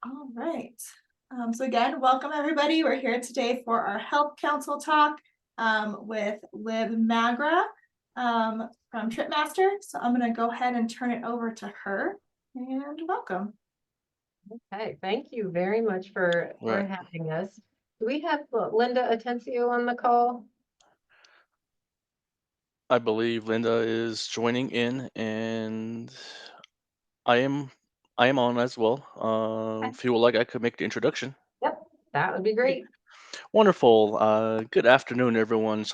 All right. So again, welcome everybody. We're here today for our Health Council talk with Liv Magra from Tripmaster. So I'm going to go ahead and turn it over to her and welcome. Okay, thank you very much for Right. having us. Do we have Linda Atencio on the call? I believe Linda is joining in, and I am I am on as well. Okay. If you would like, I could make the introduction. Yep, that would be great. Wonderful. Good afternoon, everyone.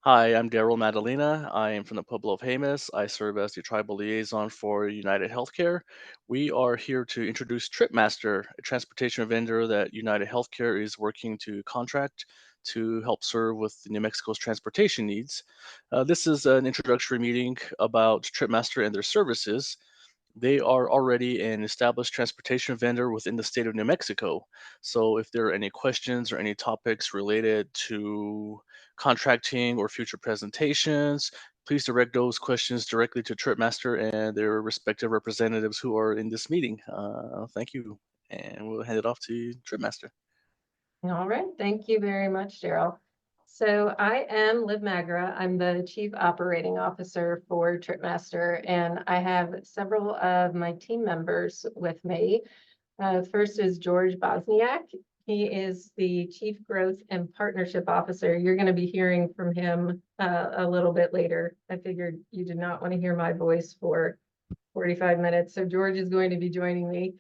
Hi, I'm Daryl Madalena. I am from the Pueblo of Jemez. I serve as the tribal liaison for United Healthcare. We are here to introduce Tripmaster, a transportation vendor that United Healthcare is working to contract to help serve with New Mexico's transportation needs. This is an introductory meeting about Tripmaster and their services. They are already an established transportation vendor within the state of New Mexico. So if there are any questions or any topics related to contracting or future presentations, please direct those questions directly to Tripmaster and their respective representatives who are in this meeting. Thank you. And we'll hand it off to Tripmaster. All right, thank you very much, Daryl. So I am Liv Magra. I'm the Chief Operating Officer for Tripmaster, and I have several of my team members with me. First is George Bosniak. He is the Chief Growth and Partnership Officer. You're going to be hearing from him a little bit later. I figured you did not want to hear my voice for 45 minutes, so George is going to be joining me.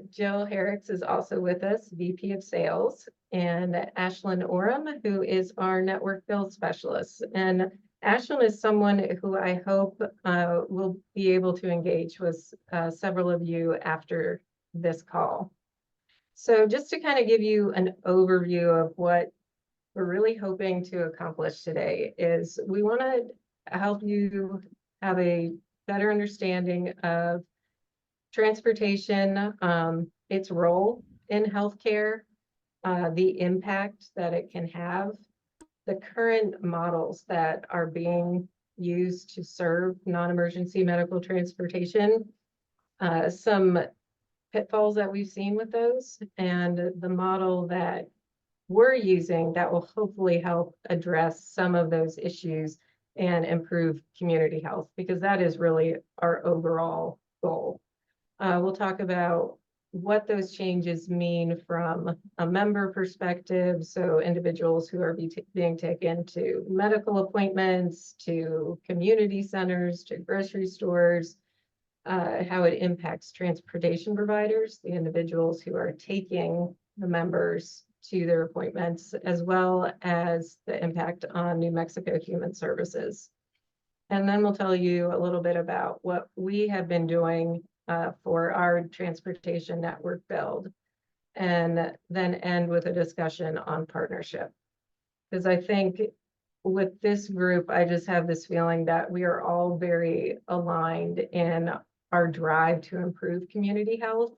Jill Herricks is also with us, VP of Sales, and Ashlyn Oram, who is our Network Build Specialist. And Ashlyn is someone who I hope will be able to engage with several of you after this call. So just to kind of give you an overview of what we're really hoping to accomplish today is we want to help you have a better understanding of transportation, its role in healthcare, the impact that it can have, the current models that are being used to serve non-emergency medical transportation, some pitfalls that we've seen with those, and the model that we're using that will hopefully help address some of those issues and improve community health, because that is really our overall goal. We'll talk about what those changes mean from a member perspective. So individuals who are being taken to medical appointments, to community centers, to grocery stores, how it impacts transportation providers, the individuals who are taking the members to their appointments, as well as the impact on New Mexico Human Services. And then we'll tell you a little bit about what we have been doing for our transportation network build, and then end with a discussion on partnership. Because I think with this group, I just have this feeling that we are all very aligned in our drive to improve community health.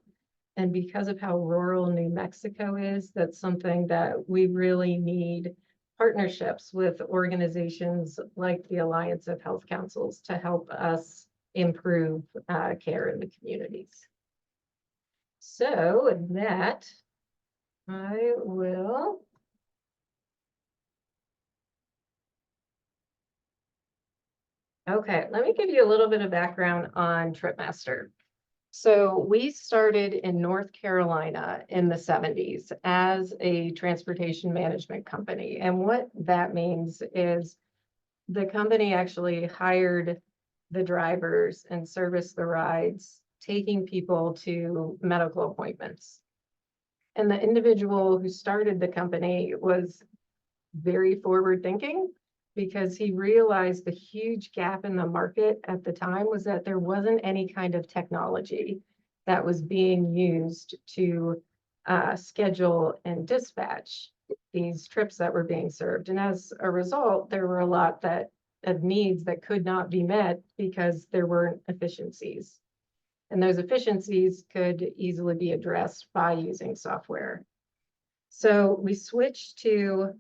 And because of how rural New Mexico is, that's something that we really need partnerships with organizations like the Alliance of Health Councils to help us improve care in the communities. So with that, I will okay, let me give you a little bit of background on Tripmaster. So we started in North Carolina in the 70s as a transportation management company. And what that means is the company actually hired the drivers and serviced the rides, taking people to medical appointments. And the individual who started the company was very forward thinking, because he realized the huge gap in the market at the time was that there wasn't any kind of technology that was being used to schedule and dispatch these trips that were being served. And as a result, there were a lot of needs that could not be met because there weren't efficiencies. And those efficiencies could easily be addressed by using software. So we switched to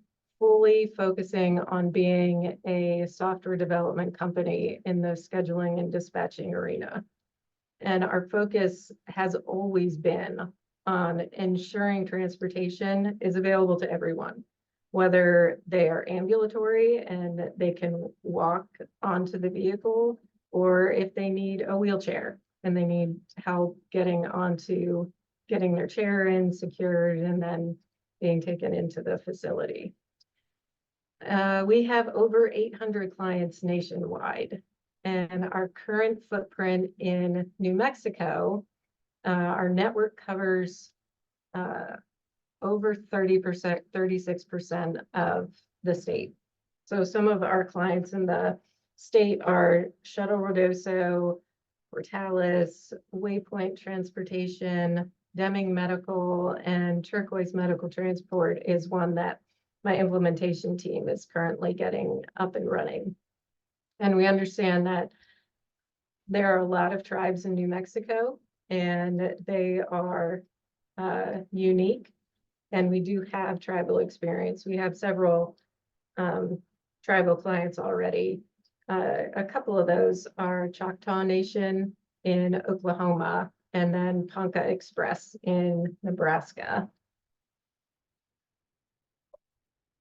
fully focusing on being a software development company in the scheduling and dispatching arena. And our focus has always been on ensuring transportation is available to everyone, whether they are ambulatory and they can walk onto the vehicle, or if they need a wheelchair and they need help getting their chair in, secured, and then being taken into the facility. We have over 800 clients nationwide, and our current footprint in New Mexico, our network covers over 30%, 36% of the state. So some of our clients in the state are Shuttle Rodoso, Portales, Waypoint Transportation, Deming Medical, and Turquoise Medical Transport is one that my implementation team is currently getting up and running. And we understand that there are a lot of tribes in New Mexico, and they are unique. And we do have tribal experience. We have several tribal clients already. A couple of those are Choctaw Nation in Oklahoma, and then Ponca Express in Nebraska.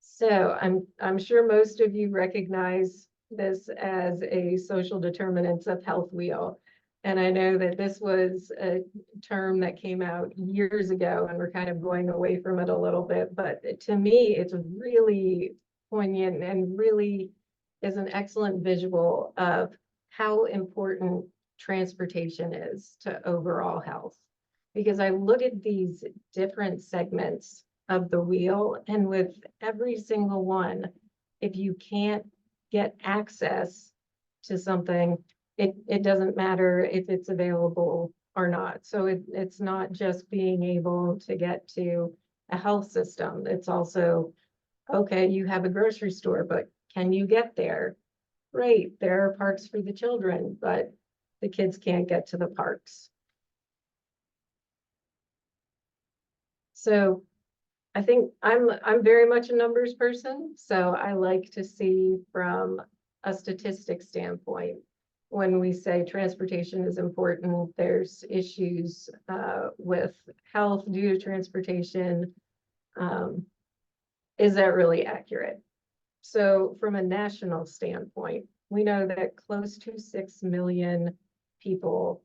So I'm sure most of you recognize this as a social determinants of health wheel. And I know that this was a term that came out years ago, and we're kind of going away from it a little bit, but to me, it's really poignant and really is an excellent visual of how important transportation is to overall health. Because I look at these different segments of the wheel, and with every single one, if you can't get access to something, it doesn't matter if it's available or not. So it's not just being able to get to a health system. It's also, okay, you have a grocery store, but can you get there? Great, there are parks for the children, but the kids can't get to the parks. So I think I'm very much a numbers person, so I like to see from a statistics standpoint. When we say transportation is important, there's issues with health due to transportation. Is that really accurate? So from a national standpoint, we know that close to 6 million people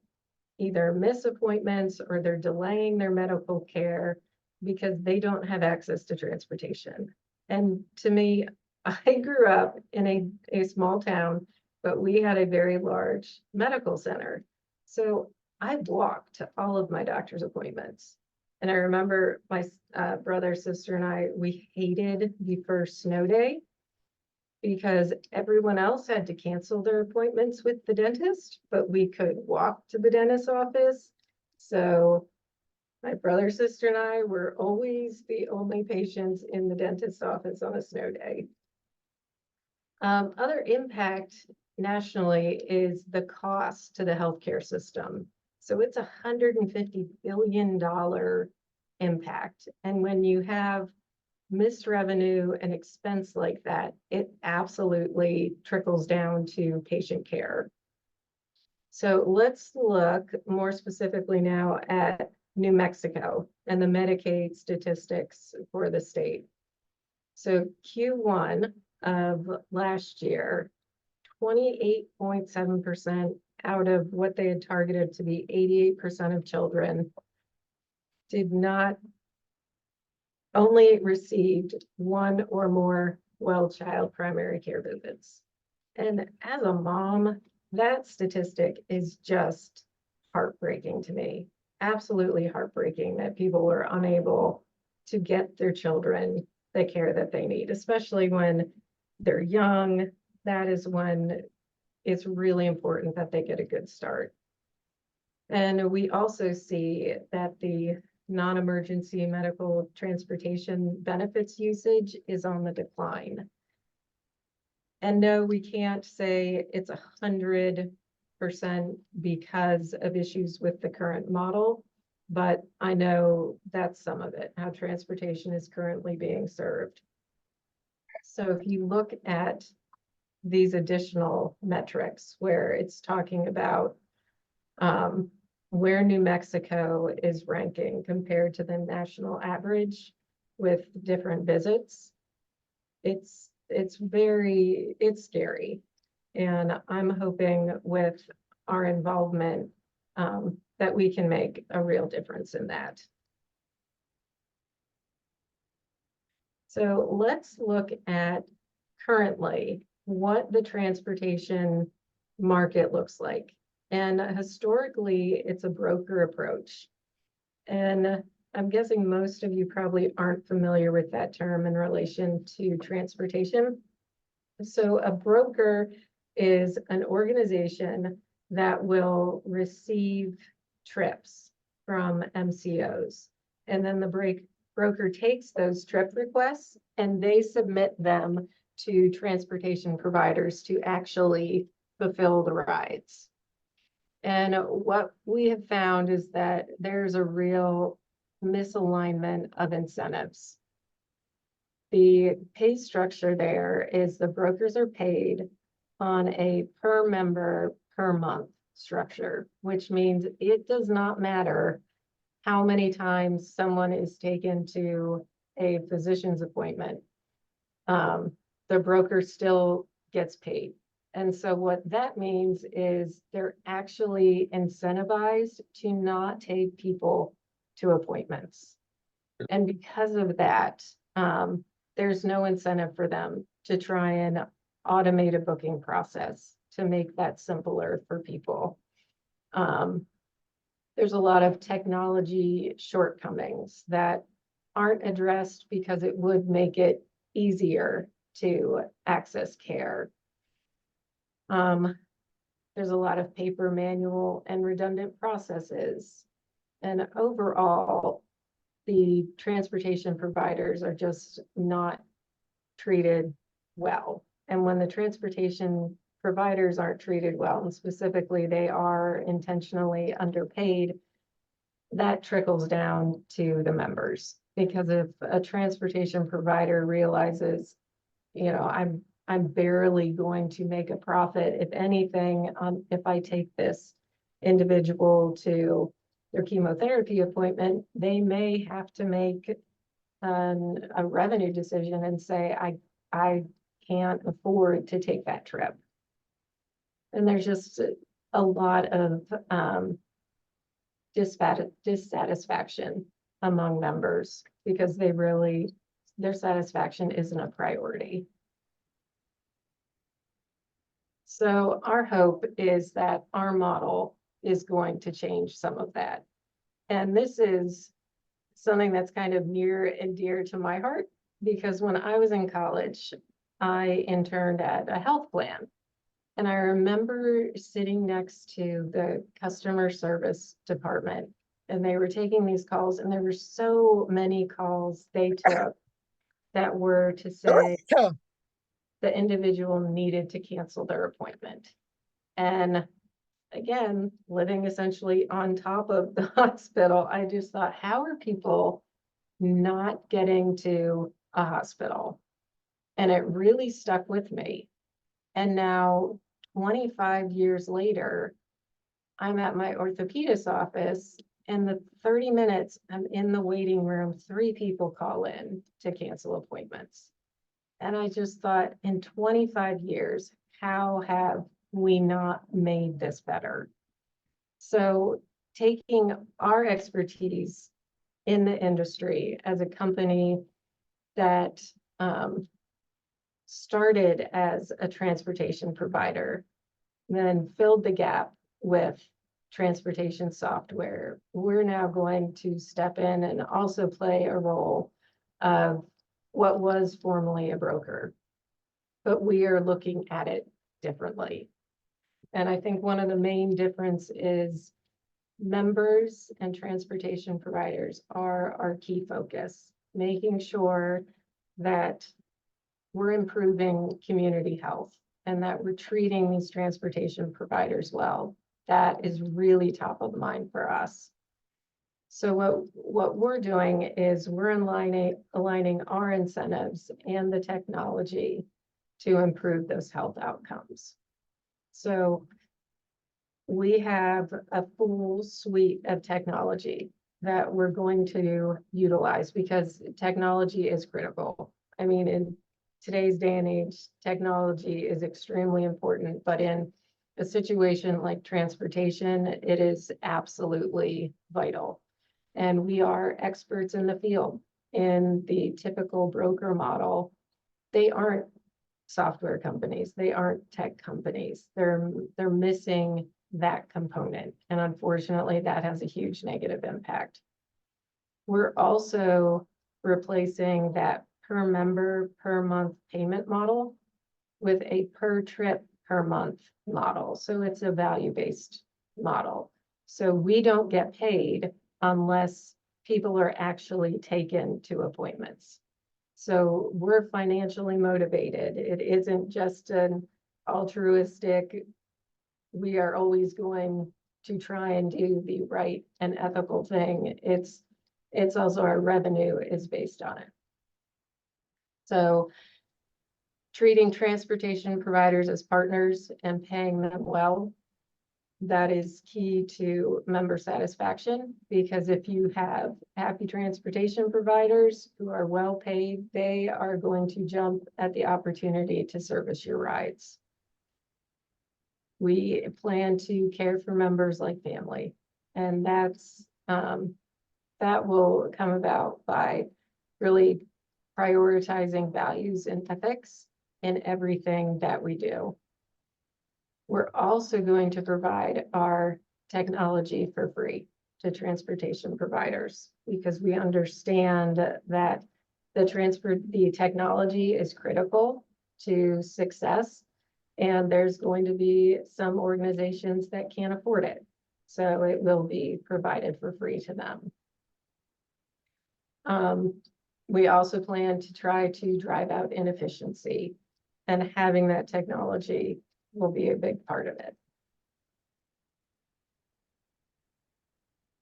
either miss appointments or they're delaying their medical care because they don't have access to transportation. And to me, I grew up in a small town, but we had a very large medical center. So I walked to all of my doctor's appointments. And I remember my brother, sister, and I, we hated the first snow day because everyone else had to cancel their appointments with the dentist, but we could walk to the dentist's office. So my brother, sister, and I were always the only patients in the dentist's office on a snow day. Other impact nationally is the cost to the healthcare system. So it's $150 billion impact. And when you have missed revenue and expense like that, it absolutely trickles down to patient care. So let's look more specifically now at New Mexico and the Medicaid statistics for the state. So Q1 of last year, 28.7% out of what they had targeted to be 88% of children did not only received one or more well-child primary care visits. And as a mom, that statistic is just heartbreaking to me. Absolutely heartbreaking that people were unable to get their children the care that they need, especially when they're young. That is when it's really important that they get a good start. And we also see that the non-emergency medical transportation benefits usage is on the decline. And no, we can't say it's 100% because of issues with the current model, but I know that's some of it, how transportation is currently being served. So if you look at these additional metrics where it's talking about where New Mexico is ranking compared to the national average with different visits, it's scary. And I'm hoping with our involvement that we can make a real difference in that. So let's look at currently what the transportation market looks like. And historically, it's a broker approach. And I'm guessing most of you probably aren't familiar with that term in relation to transportation. So a broker is an organization that will receive trips from MCOs. And then the broker takes those trip requests and they submit them to transportation providers to actually fulfill the rides. And what we have found is that there's a real misalignment of incentives. The pay structure there is the brokers are paid on a per member per month structure, which means it does not matter how many times someone is taken to a physician's appointment. The broker still gets paid. And so what that means is they're actually incentivized to not take people to appointments. And because of that, there's no incentive for them to try and automate a booking process to make that simpler for people. There's a lot of technology shortcomings that aren't addressed because it would make it easier to access care. There's a lot of paper, manual, and redundant processes. And overall, the transportation providers are just not treated well. And when the transportation providers aren't treated well, and specifically they are intentionally underpaid, that trickles down to the members. Because if a transportation provider realizes, you know, I'm barely going to make a profit, if anything, if I take this individual to their chemotherapy appointment, they may have to make a revenue decision and say, I can't afford to take that trip. And there's just a lot of dissatisfaction among members because their satisfaction isn't a priority. So our hope is that our model is going to change some of that. And this is something that's kind of near and dear to my heart, because when I was in college, I interned at a health plan. And I remember sitting next to the customer service department, and they were taking these calls, and there were so many calls they took that were to say the individual needed to cancel their appointment. And again, living essentially on top of the hospital, I just thought, how are people not getting to a hospital? And it really stuck with me. And now 25 years later, I'm at my orthopedist office, and the 30 minutes I'm in the waiting room, 3 people call in to cancel appointments. And I just thought, in 25 years, how have we not made this better? So taking our expertise in the industry as a company that started as a transportation provider, then filled the gap with transportation software, we're now going to step in and also play a role of what was formerly a broker, but we are looking at it differently. And I think one of the main difference is members and transportation providers are our key focus, making sure that we're improving community health and that we're treating these transportation providers well. That is really top of mind for us. So what we're doing is we're aligning our incentives and the technology to improve those health outcomes. So we have a full suite of technology that we're going to utilize because technology is critical. I mean, in today's day and age, technology is extremely important, but in a situation like transportation, it is absolutely vital. And we are experts in the field. In the typical broker model, they aren't software companies, they aren't tech companies. They're missing that component. And unfortunately, that has a huge negative impact. We're also replacing that per member per month payment model with a per trip per month model. So it's a value-based model. So we don't get paid unless people are actually taken to appointments. So we're financially motivated. It isn't just an altruistic, we are always going to try and do the right and ethical thing. It's also our revenue is based on it. So treating transportation providers as partners and paying them well, that is key to member satisfaction, because if you have happy transportation providers who are well paid, they are going to jump at the opportunity to service your rides. We plan to care for members like family, and that will come about by really prioritizing values and ethics in everything that we do. We're also going to provide our technology for free to transportation providers because we understand that the technology is critical to success, and there's going to be some organizations that can't afford it. So it will be provided for free to them. We also plan to try to drive out inefficiency, and having that technology will be a big part of it.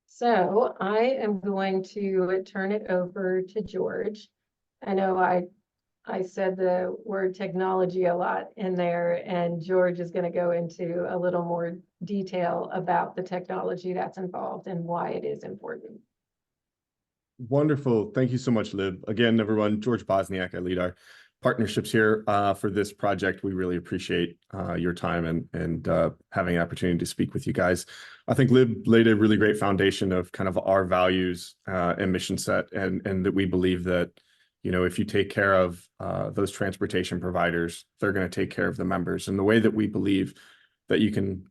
So I am going to turn it over to George. I know I said the word technology a lot in there, and George is going to go into a little more detail about the technology that's involved and why it is important. Wonderful. Thank you so much, Liv. Again, everyone, George Bosniak. I lead our partnerships here for this project. We really appreciate your time and having an opportunity to speak with you guys. I think Liv laid a really great foundation of kind of our values and mission set, and that we believe that, you know, if you take care of those transportation providers, they're going to take care of the members. And the way that we believe that you can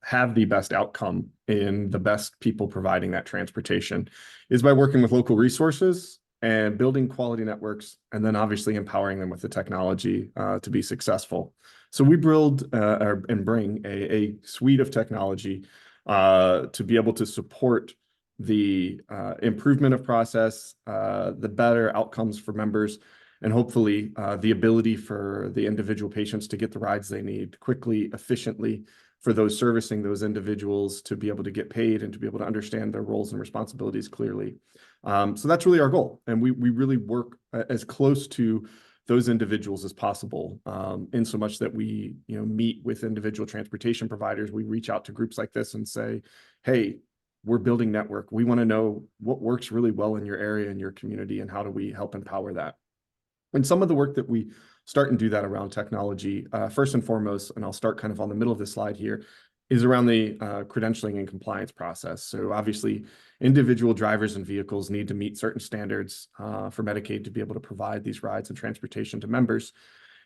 have the best outcome in the best people providing that transportation is by working with local resources and building quality networks, and then obviously empowering them with the technology to be successful. So we build and bring a suite of technology to be able to support the improvement of process, the better outcomes for members, and hopefully the ability for the individual patients to get the rides they need quickly, efficiently, for those servicing those individuals to be able to get paid and to be able to understand their roles and responsibilities clearly. So that's really our goal. And we really work as close to those individuals as possible, in so much that we, you know, meet with individual transportation providers. We reach out to groups like this and say, hey, we're building network. We want to know what works really well in your area and your community, and how do we help empower that. And some of the work that we start and do that around technology, first and foremost, and I'll start kind of on the middle of this slide here, is around the credentialing and compliance process. So obviously, individual drivers and vehicles need to meet certain standards for Medicaid to be able to provide these rides and transportation to members.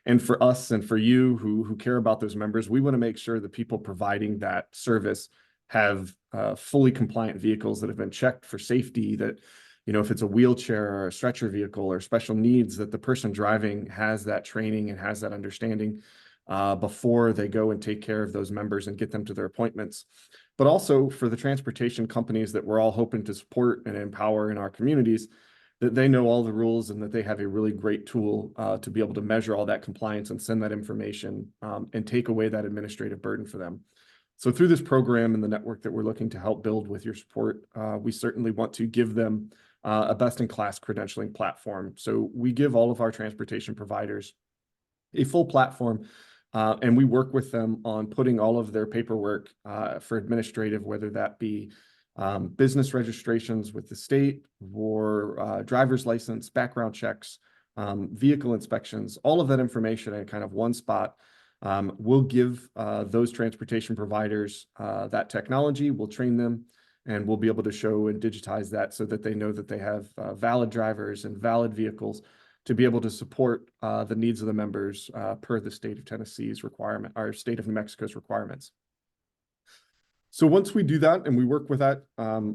And for us and for you who care about those members, we want to make sure the people providing that service have fully compliant vehicles that have been checked for safety, that, you know, if it's a wheelchair or a stretcher vehicle or special needs, that the person driving has that training and has that understanding before they go and take care of those members and get them to their appointments. But also for the transportation companies that we're all hoping to support and empower in our communities, that they know all the rules and that they have a really great tool to be able to measure all that compliance and send that information and take away that administrative burden for them. So through this program and the network that we're looking to help build with your support, we certainly want to give them a best-in-class credentialing platform. So we give all of our transportation providers a full platform, and we work with them on putting all of their paperwork for administrative, whether that be business registrations with the state or driver's license, background checks, vehicle inspections, all of that information in kind of one spot. We'll give those transportation providers that technology, we'll train them, and we'll be able to show and digitize that so that they know that they have valid drivers and valid vehicles to be able to support the needs of the members per the state of Tennessee's requirement, or state of New Mexico's requirements. So once we do that and we work with that,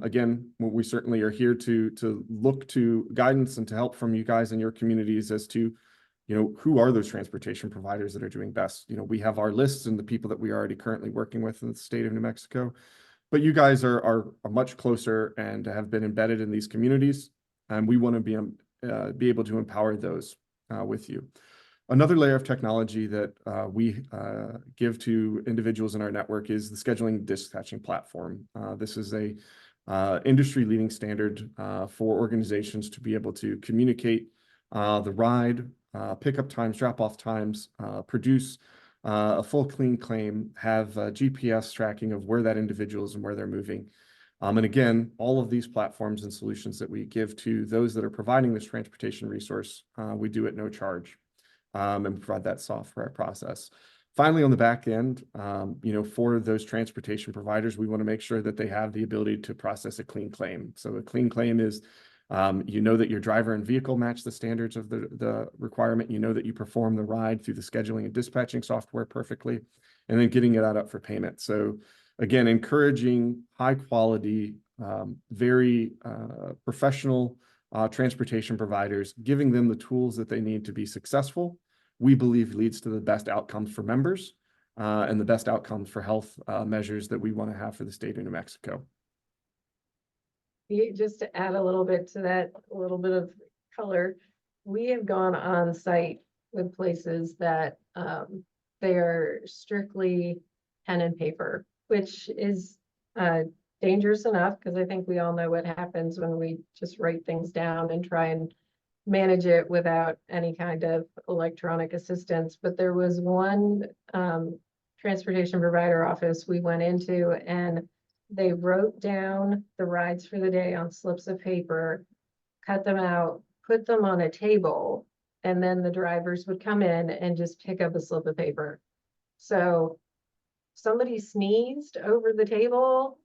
again, we certainly are here to look to guidance and to help from you guys in your communities as to, who are those transportation providers that are doing best. We have our lists and the people that we are already currently working with in the state of New Mexico, but you guys are much closer and have been embedded in these communities, and we want to be able to empower those with you. Another layer of technology that we give to individuals in our network is the scheduling dispatching platform. This is a industry-leading standard for organizations to be able to communicate the ride, pickup times, drop-off times, produce a full clean claim, have GPS tracking of where that individual is and where they're moving. And again, all of these platforms and solutions that we give to those that are providing this transportation resource, we do at no charge. And provide that software process. Finally, on the back end, for those transportation providers, we want to make sure that they have the ability to process a clean claim. So a clean claim is, that your driver and vehicle match the standards of the requirement, that you perform the ride through the scheduling and dispatching software perfectly, and then getting it out up for payment. So again, encouraging high quality, very professional transportation providers, giving them the tools that they need to be successful, we believe leads to the best outcomes for members and the best outcomes for health measures that we want to have for the state of New Mexico. Just to add a little bit to that, a little bit of color, we have gone on site with places that they are strictly pen and paper, which is dangerous enough, because I think we all know what happens when we just write things down and try and manage it without any kind of electronic assistance. But there was one transportation provider office we went into, and they wrote down the rides for the day on slips of paper, cut them out, put them on a table, and then the drivers would come in and just pick up a slip of paper. So somebody sneezed over the table,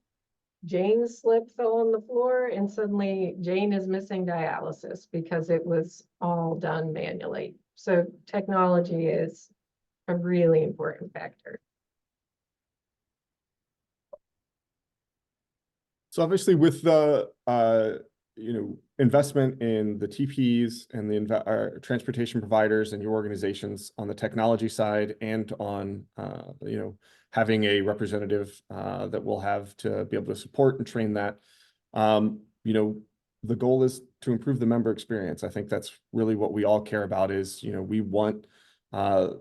Jane's slip fell on the floor, and suddenly Jane is missing dialysis because it was all done manually. So technology is a really important factor. So obviously with the investment in the TPs and the transportation providers and your organizations on the technology side, and on having a representative that we'll have to be able to support and train that, the goal is to improve the member experience. I think that's really what we all care about is, we want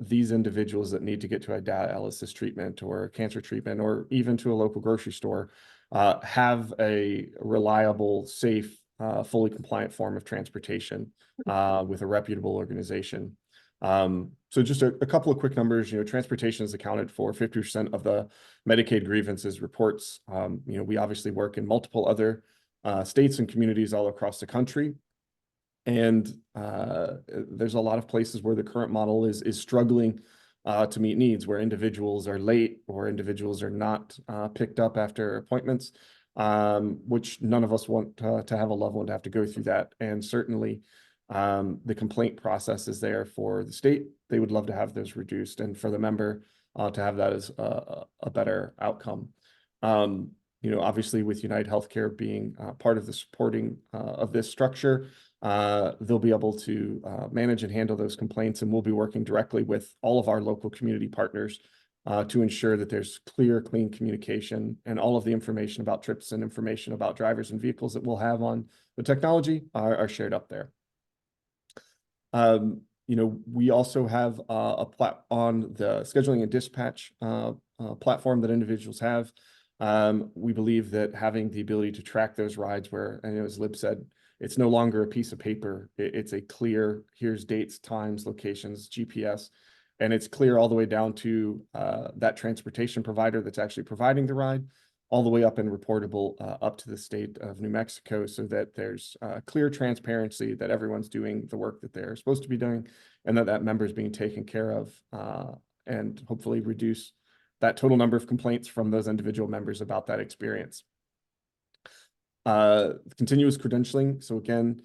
these individuals that need to get to a dialysis treatment or cancer treatment or even to a local grocery store have a reliable, safe, fully compliant form of transportation with a reputable organization. So just a couple of quick numbers. Transportation is accounted for 50% of the Medicaid grievances reports. We obviously work in multiple other states and communities all across the country. And there's a lot of places where the current model is struggling to meet needs, where individuals are late or individuals are not picked up after appointments, which none of us want to have a loved one to have to go through that. And certainly the complaint process is there for the state. They would love to have those reduced, and for the member to have that as a better outcome. Obviously with United Healthcare being part of the supporting of this structure, they'll be able to manage and handle those complaints, and we'll be working directly with all of our local community partners to ensure that there's clear, clean communication, and all of the information about trips and information about drivers and vehicles that we'll have on the technology are shared up there. We also have on the scheduling and dispatch platform that individuals have. We believe that having the ability to track those rides where, I know as Lib said, it's no longer a piece of paper. It's a clear, here's dates, times, locations, GPS, and it's clear all the way down to that transportation provider that's actually providing the ride, all the way up and reportable up to the state of New Mexico, so that there's clear transparency that everyone's doing the work that they're supposed to be doing, and that member is being taken care of, and hopefully reduce that total number of complaints from those individual members about that experience. Continuous credentialing. So again,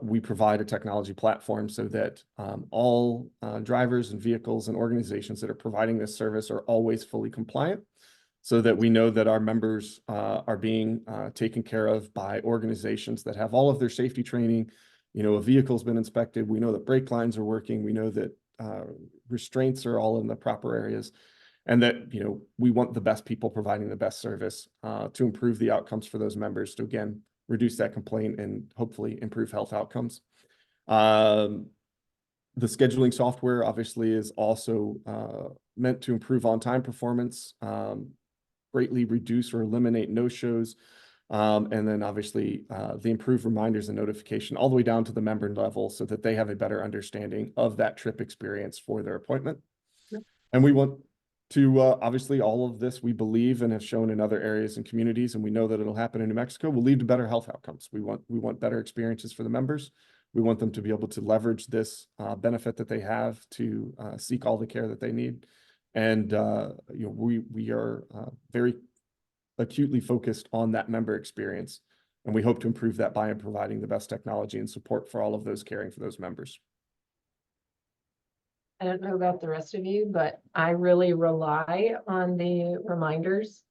we provide a technology platform so that all drivers and vehicles and organizations that are providing this service are always fully compliant, so that we know that our members are being taken care of by organizations that have all of their safety training. A vehicle's been inspected. We know that brake lines are working. We know that restraints are all in the proper areas, and that, we want the best people providing the best service to improve the outcomes for those members, to again, reduce that complaint and hopefully improve health outcomes. The scheduling software obviously is also meant to improve on-time performance, greatly reduce or eliminate no-shows, and then obviously the improved reminders and notification all the way down to the member level, so that they have a better understanding of that trip experience for their appointment. Yep. And we want to obviously all of this, we believe and have shown in other areas and communities, and we know that it'll happen in New Mexico, will lead to better health outcomes. We want better experiences for the members. We want them to be able to leverage this benefit that they have to seek all the care that they need. And we are very acutely focused on that member experience, and we hope to improve that by providing the best technology and support for all of those caring for those members. I don't know about the rest of you, but I really rely on the reminders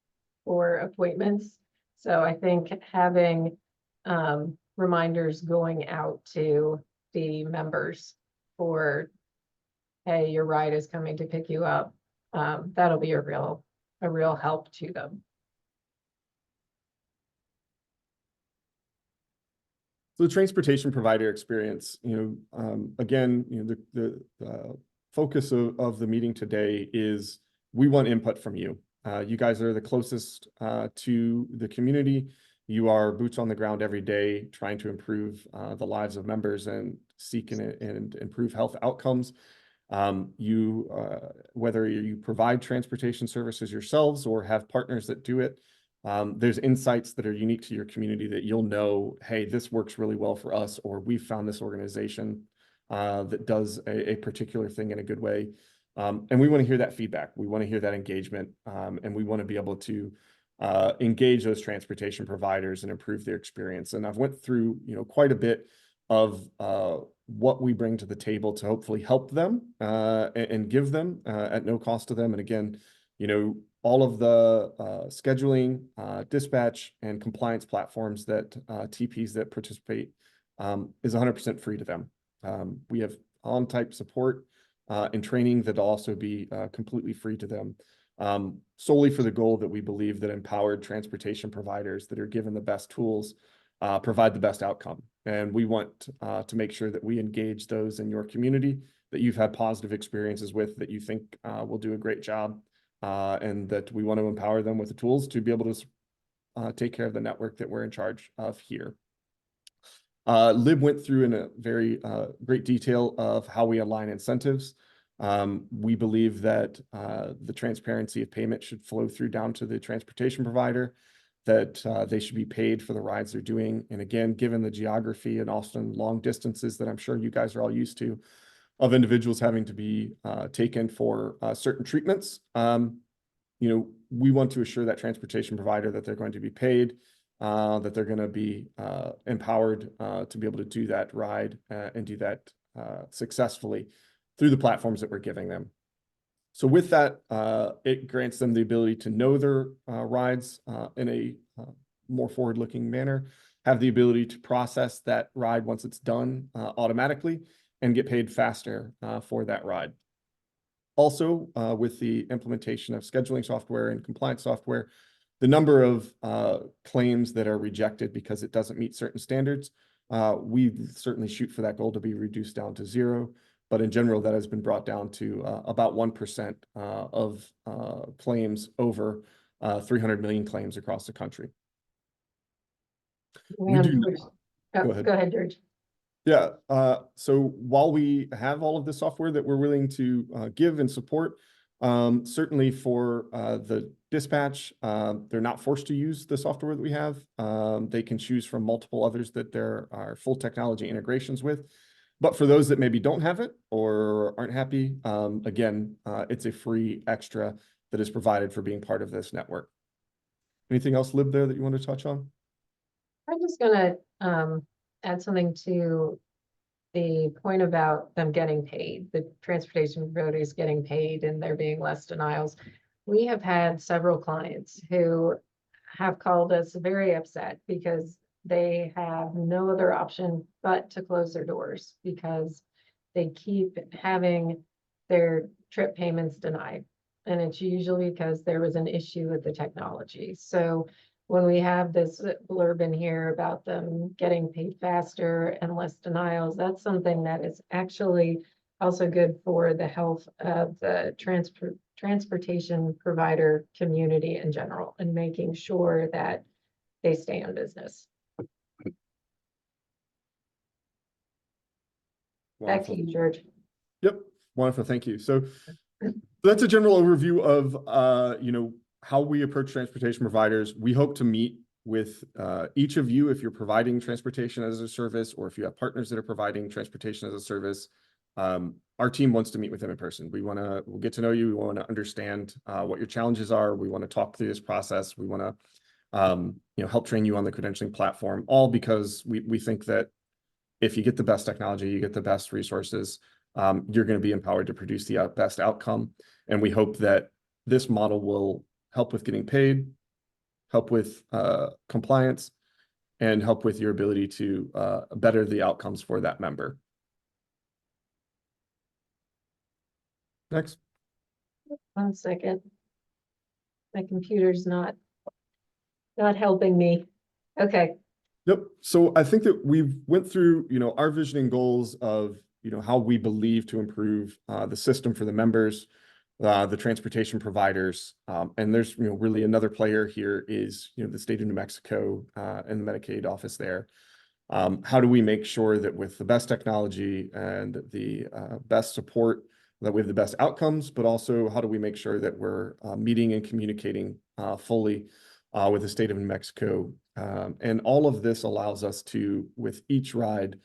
for appointments. So I think having reminders going out to the members for, hey, your ride is coming to pick you up, that'll be a real help to them. So the transportation provider experience, again, the focus of the meeting today is we want input from you. You guys are the closest to the community. You are boots on the ground every day, trying to improve the lives of members and seek and improve health outcomes. Whether you provide transportation services yourselves or have partners that do it, there's insights that are unique to your community that you'll know, hey, this works really well for us, or we found this organization that does a particular thing in a good way. And we want to hear that feedback. We want to hear that engagement, and we want to be able to engage those transportation providers and improve their experience. And I've went through, quite a bit of what we bring to the table to hopefully help them and give them at no cost to them. And again, all of the scheduling, dispatch, and compliance platforms that TPs that participate is 100% free to them. We have on-type support and training that also be completely free to them, solely for the goal that we believe that empowered transportation providers that are given the best tools provide the best outcome. And we want to make sure that we engage those in your community that you've had positive experiences with, that you think will do a great job, and that we want to empower them with the tools to be able to take care of the network that we're in charge of here. Lib went through in a very great detail of how we align incentives. We believe that the transparency of payment should flow through down to the transportation provider, that they should be paid for the rides they're doing. And again, given the geography and often long distances that I'm sure you guys are all used to, of individuals having to be taken for certain treatments, we want to assure that transportation provider that they're going to be paid, that they're going to be empowered to be able to do that ride and do that successfully through the platforms that we're giving them. So with that, it grants them the ability to know their rides in a more forward-looking manner, have the ability to process that ride once it's done automatically, and get paid faster for that ride. Also, with the implementation of scheduling software and compliance software, the number of claims that are rejected because it doesn't meet certain standards, we certainly shoot for that goal to be reduced down to 0. But in general, that has been brought down to about 1% of claims over 300 million claims across the country. We do. Go ahead. Go ahead, George. Yeah, so while we have all of the software that we're willing to give and support, certainly for the dispatch, they're not forced to use the software that we have. They can choose from multiple others that there are full technology integrations with. But for those that maybe don't have it or aren't happy, again, it's a free extra that is provided for being part of this network. Anything else, Lib, there that you want to touch on? I'm just gonna add something to the point about them getting paid, the transportation providers getting paid and there being less denials. We have had several clients who have called us very upset because they have no other option but to close their doors because they keep having their trip payments denied. And it's usually because there was an issue with the technology. So when we have this blurb in here about them getting paid faster and less denials, that's something that is actually also good for the health of the transportation provider community in general and making sure that they stay in business. Back to you, George. Yep, wonderful, thank you. So that's a general overview of, you know, how we approach transportation providers. We hope to meet with each of you if you're providing transportation as a service or if you have partners that are providing transportation as a service. Our team wants to meet with them in person. We'll get to know you. We want to understand what your challenges are. We want to talk through this process. We want to, you know, help train you on the credentialing platform, all because we think that if you get the best technology, you get the best resources, you're going to be empowered to produce the best outcome. And we hope that this model will help with getting paid, help with compliance, and help with your ability to better the outcomes for that member. Next. 1 second. My computer's not helping me. Okay. Yep. So I think that we've went through, you know, our vision and goals of, you know, how we believe to improve the system for the members, the transportation providers, and there's, you know, really another player here is, you know, the state of New Mexico and the Medicaid office there. How do we make sure that with the best technology and the best support that we have the best outcomes, but also how do we make sure that we're meeting and communicating fully with the state of New Mexico? And all of this allows us to, with each ride,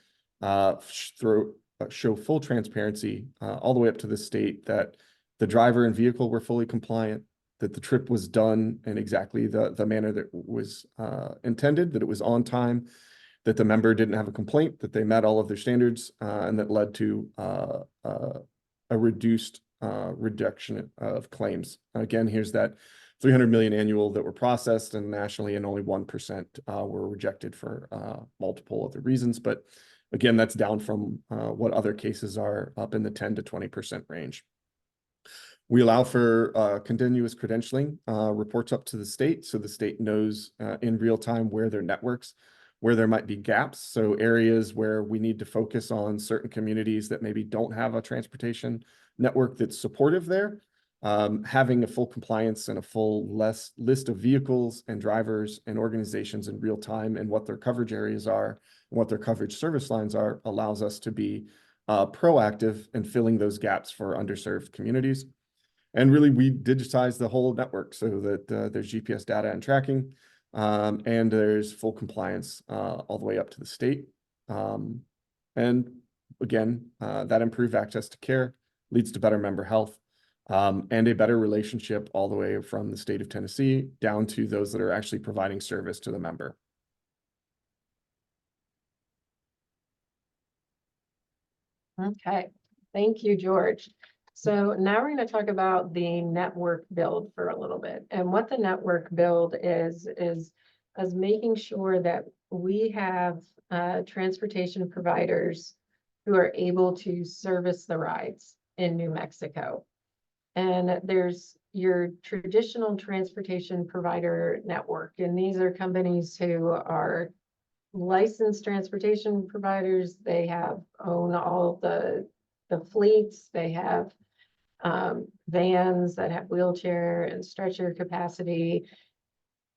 show full transparency all the way up to the state that the driver and vehicle were fully compliant, that the trip was done in exactly the manner that was intended, that it was on time, that the member didn't have a complaint, that they met all of their standards, and that led to a reduction of claims. Again, here's that 300 million annual that were processed and nationally, and only 1% were rejected for multiple other reasons. But again, that's down from what other cases are up in the 10 to 20% range. We allow for continuous credentialing reports up to the state, so the state knows in real time where their networks, where there might be gaps. So areas where we need to focus on certain communities that maybe don't have a transportation network that's supportive there. Having a full compliance and a full list of vehicles and drivers and organizations in real time and what their coverage areas are and what their coverage service lines are allows us to be proactive in filling those gaps for underserved communities. And really, we digitize the whole network so that there's GPS data and tracking, and there's full compliance all the way up to the state. And again, that improved access to care leads to better member health and a better relationship all the way from the state of Tennessee down to those that are actually providing service to the member. Okay, thank you, George. So now we're going to talk about the network build for a little bit. And what the network build is making sure that we have transportation providers who are able to service the rides in New Mexico. And there's your traditional transportation provider network. And these are companies who are licensed transportation providers. They own all the the fleets, they have vans that have wheelchair and stretcher capacity.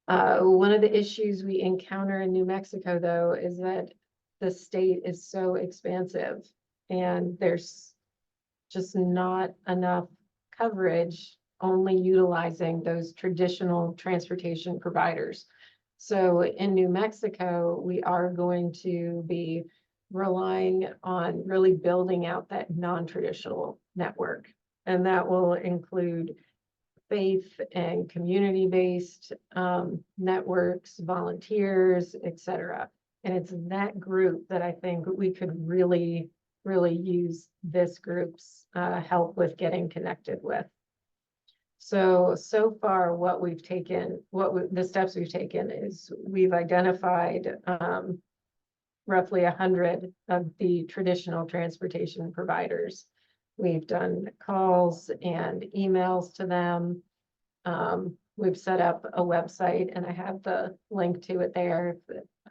One of the issues we encounter in New Mexico, though, is that the state is so expansive and there's just not enough coverage, only utilizing those traditional transportation providers. So in New Mexico, we are going to be relying on really building out that non-traditional network. And that will include faith and community-based networks, volunteers, et cetera. And it's that group that I think we could really use this group's help with getting connected with. So far what we've taken, the steps we've taken is we've identified roughly 100 of the traditional transportation providers. We've done calls and emails to them. We've set up a website and I have the link to it there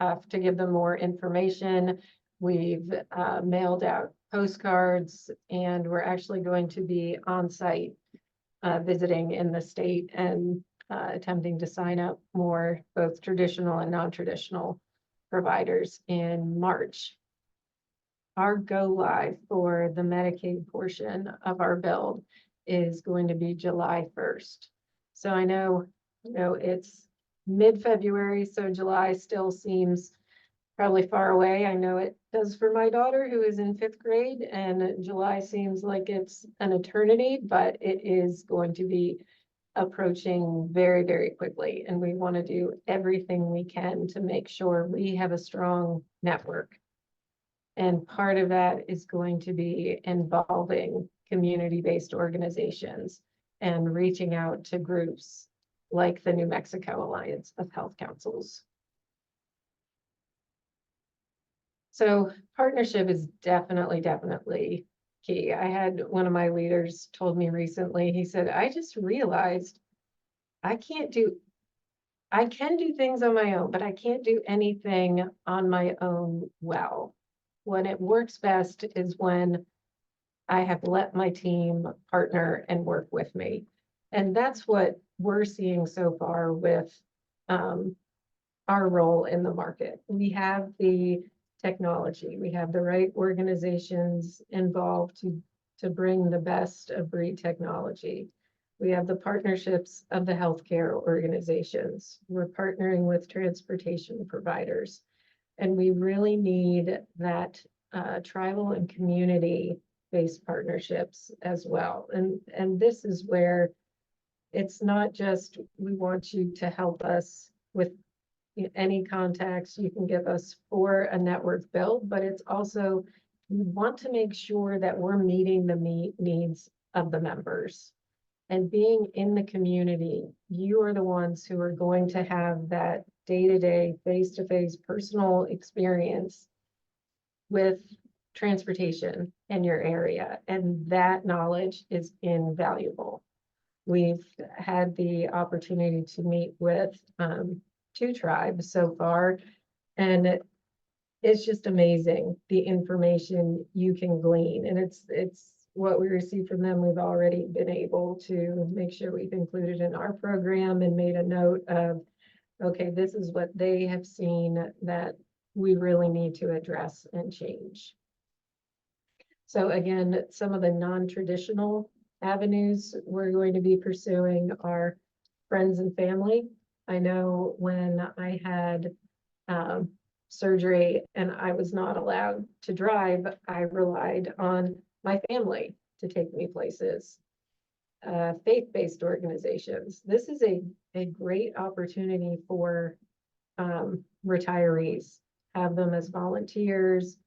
to give them more information. We've mailed out postcards and we're actually going to be on site visiting in the state and attempting to sign up more both traditional and non-traditional providers in March. Our go live for the Medicaid portion of our build is going to be July 1st. So I know, it's mid-February, so July still seems probably far away. I know it does for my daughter who is in 5th grade, and July seems like it's an eternity, but it is going to be approaching very, very quickly. And we want to do everything we can to make sure we have a strong network. And part of that is going to be involving community-based organizations and reaching out to groups like the New Mexico Alliance of Health Councils. So partnership is definitely key. I had one of my leaders told me recently, he said, I just realized I can do things on my own, but I can't do anything on my own well. When it works best is when I have let my team partner and work with me. And that's what we're seeing so far with our role in the market. We have the technology, we have the right organizations involved to bring the best of breed technology. We have the partnerships of the healthcare organizations. We're partnering with transportation providers. And we really need that tribal and community-based partnerships as well. And this is where it's not just, we want you to help us with any contacts you can give us for a network build, but it's also, we want to make sure that we're meeting the needs of the members. And being in the community, you are the ones who are going to have that day-to-day, face-to-face personal experience with transportation in your area. And that knowledge is invaluable. We've had the opportunity to meet with 2 tribes so far, and it's just amazing the information you can glean. And it's what we receive from them, we've already been able to make sure we've included in our program and made a note of, okay, this is what they have seen that we really need to address and change. So again, some of the non-traditional avenues we're going to be pursuing are friends and family. I know when I had surgery and I was not allowed to drive, I relied on my family to take me places. Faith-based organizations. This is a great opportunity for retirees. Have them as volunteers.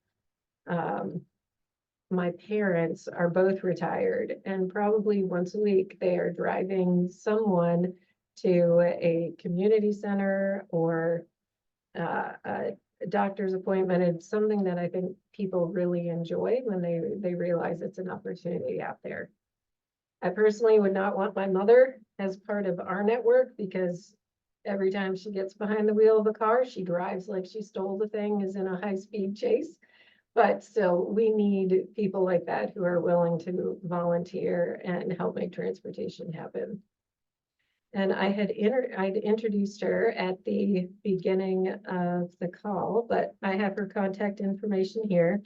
My parents are both retired, and probably once a week they are driving someone to a community center or a doctor's appointment. It's something that I think people really enjoy when they realize it's an opportunity out there. I personally would not want my mother as part of our network because every time she gets behind the wheel of a car, she drives like she stole the thing, is in a high-speed chase. But still, we need people like that who are willing to volunteer and help make transportation happen. And I'd introduced her at the beginning of the call, but I have her contact information here.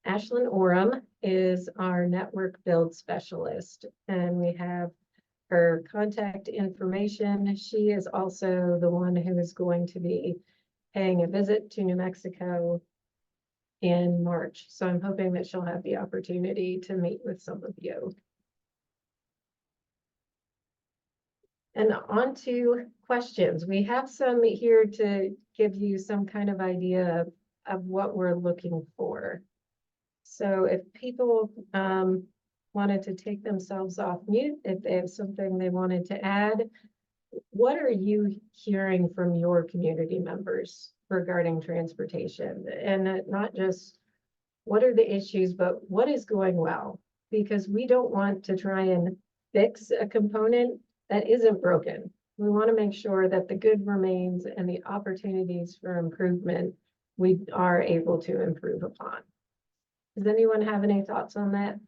Ashlyn Oram is our network build specialist, and we have her contact information. She is also the one who is going to be paying a visit to New Mexico in March. So I'm hoping that she'll have the opportunity to meet with some of you. And on to questions. We have some here to give you some kind of idea of what we're looking for. So if people wanted to take themselves off mute, if they have something they wanted to add, what are you hearing from your community members regarding transportation? And not just what are the issues, but what is going well? Because we don't want to try and fix a component that isn't broken. We want to make sure that the good remains and the opportunities for improvement we are able to improve upon. Does anyone have any thoughts on that?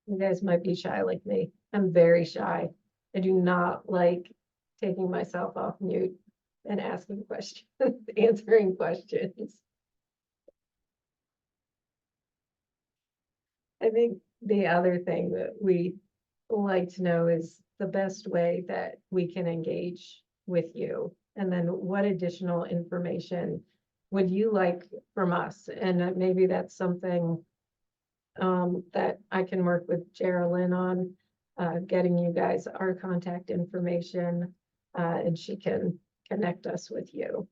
You guys might be shy like me. I'm very shy. I do not like taking myself off mute and asking questions, answering questions. I think the other thing that we like to know is the best way that we can engage with you. And then what additional information would you like from us? And maybe that's something that I can work with Geraldine on, getting you guys our contact information, and she can connect us with you.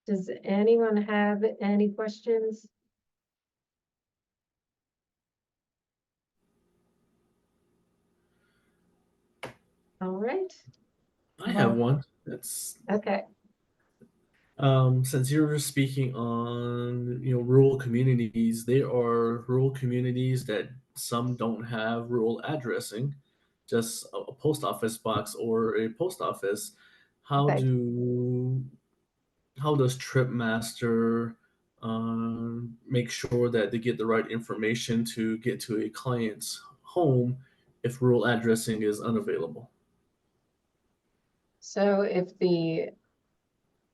Does anyone have any questions? All right, I have one. That's okay. since you're speaking on rural communities, there are rural communities that some don't have rural addressing, just a post office box or a post office. How Okay. how does Tripmaster make sure that they get the right information to get to a client's home if rural addressing is unavailable? So if the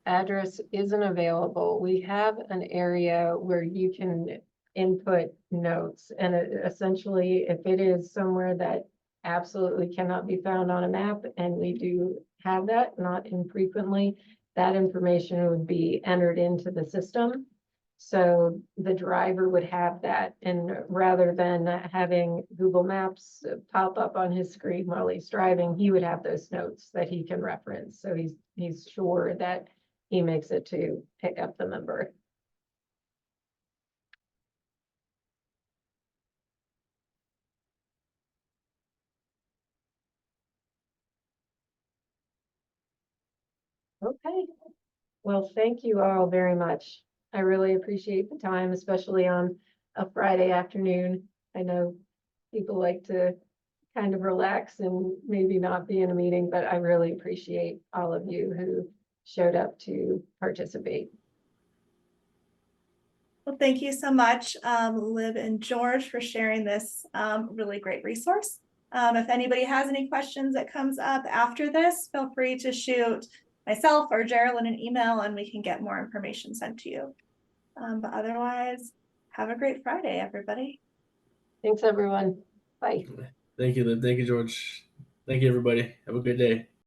address isn't available, we have an area where you can input notes. And essentially, if it is somewhere that absolutely cannot be found on a map, and we do have that, not infrequently, that information would be entered into the system. So the driver would have that, and rather than having Google Maps pop up on his screen while he's driving, he would have those notes that he can reference. So he's sure that he makes it to pick up the number. Okay. Well, thank you all very much. I really appreciate the time, especially on a Friday afternoon. I know people like to kind of relax and maybe not be in a meeting, but I really appreciate all of you who showed up to participate. Well, thank you so much, Liv and George, for sharing this really great resource. If anybody has any questions that comes up after this, feel free to shoot myself or Geraldine an email and we can get more information sent to you. But otherwise, have a great Friday, everybody. Thanks, everyone. Bye. Thank you, Liv. Thank you, George. Thank you, everybody. Have a good day.